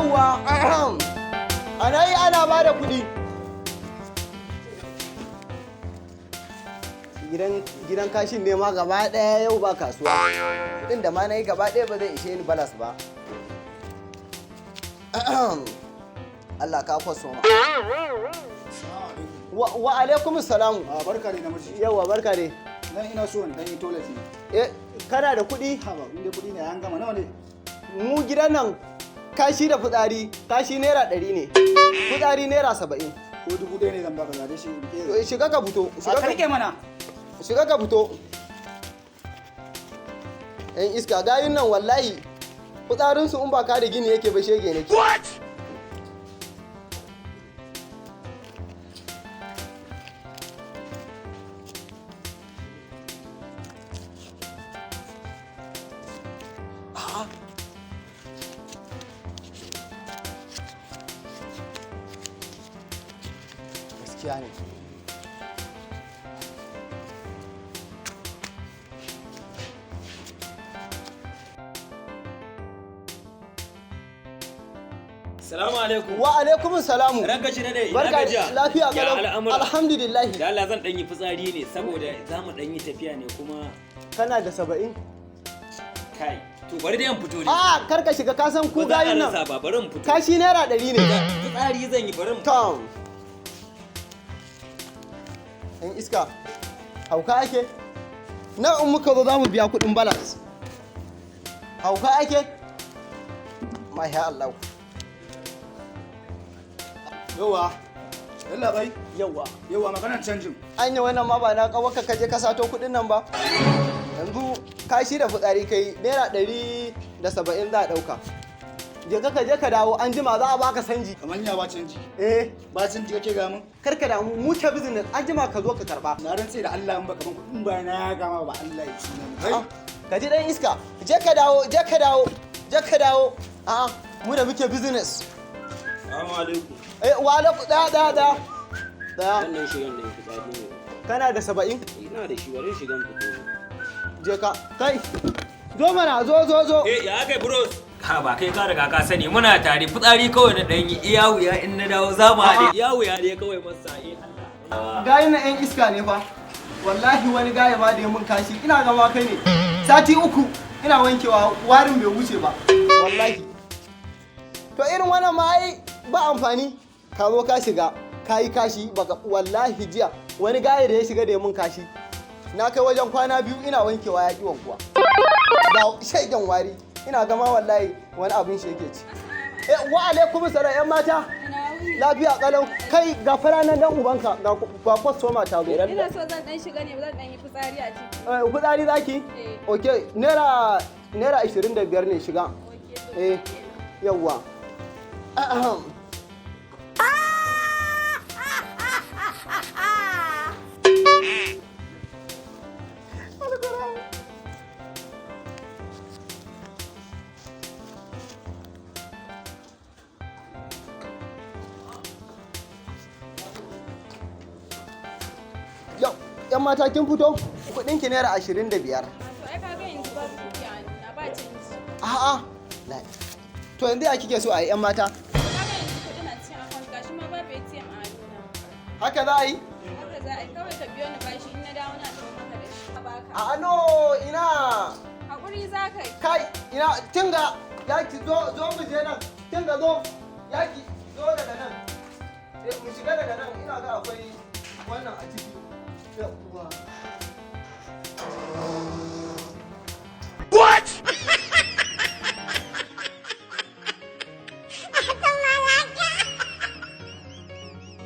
yawwa ana yi ana ba da kuɗi. Gidan kashin ne ma gaba ɗaya yau ba kasuwa. Kuɗin da ma na yi gaba ɗaya ba zai ishe ni balas ba. Allah ka kwaso ma. Wa alaikum salamu. Barka ne namiji. Yawwa barka ne. Nan ina so dan yi toilet ne. Kana da kuɗi? Ha ba, inda kuɗi ne an gama nawa ne? Mu gidan nan kashi da fitsari, kashi naira 100 ne. Fitsari naira 70. Ko 1000 ne zan baka zade shi. Shiga ka fito. Ka rike mana. Shiga ka fito. Yan iska gayun nan wallahi fitsarinsu in ba ka da gini yake ba shege ne. What? Gaskiya ne. Salamu alaikum. Wa alaikum salamu. Ranka shi dai. Barka gajiya. lafiya Ya kalau. al'amura. Alhamdulillah. Da Allah zan dan yi fitsari ne saboda za mu dan yi tafiya ne kuma Kana da 70? kai. To bari dai in fito ne. A kar ka shiga ka san ku gayin nan. Ba bari in fito. Kashi naira 100 ne. Fitsari zan yi bari in fito. Tom. Yan iska. Hauka ake? Na in muka zo za mu biya kuɗin balance. Hauka ake? Masha Allah. Yawa. Yalla bai. Yawa. Yawa maganar canjin. Anya wannan ma ba na kawaka ka je ka sato kuɗin nan ba. Yanzu kashi da fitsari kai naira 170 za a ɗauka. Je ka dawo an jima za a baka sanji. Kamar ya ba canji. Ba canji kake ga mun? Kar ka damu mu ta business an jima ka zo ka karba. Na rantse da Allah in baka ban kuɗin ba na ya gama ba Allah ya ci nan. Ka ji dan iska. Je ka dawo. A'a mu da muke business. Assalamu alaikum. Wa alaikum da. Wannan shigan da yake fitsari ne. Kana da 70? Ina da shi bari shigan fito. Je ka. Kai. Zo mana zo. Ya kai bros. Ka ba kai ka riga ka sani muna tare fitsari kawai na dan yi iya wuya in na dawo za mu haɗe. Iya wuya ne kawai masa Allah. Gayi na yan iska ne fa. Wallahi wani gaya ma da ya mun kashi ina gama kai ne. Sati 3 ina wankewa warin bai wuce ba. Wallahi. To irin wannan ma ai ba amfani. Ka zo ka shiga ka yi kashi baka wallahi jiya wani gaya da ya shiga da ya mun kashi. Na kai wajen kwana 2 ina wankewa ya ki wankuwa. Da shaidan wari ina gama wallahi wani abin shi yake ci. Wa alaikum salam yan mata. Lafiya kalau kai ga fara nan dan ubanka ga kwastoma ta zo. Ina so zan dan shiga ne zan dan yi fitsari a ciki. Fitsari zaki? Okay, naira 25 ne shiga. Yawwa. Yau, ‘yan mata kin fito? Kuɗinki naira 25. To ai kaga yanzu ba su kuɗi a hannuna ba canji. A'a, to yanzu ya kike so a yi ‘yan mata? Kaga yanzu kuɗi na cikin account gashi ma babu ATM a hannuna. Haka za a yi? Haka za a yi kawai ka biyo ni bashi in na dawo na tawo maka da shi a baka. A'a no, ina. Hakuri za ka yi. Kai, ina, tinga, yaki zo mu je nan. Tinga zo, yaki zo daga nan. Mu shiga daga nan, ina ga akwai wannan a ciki. Yawwa.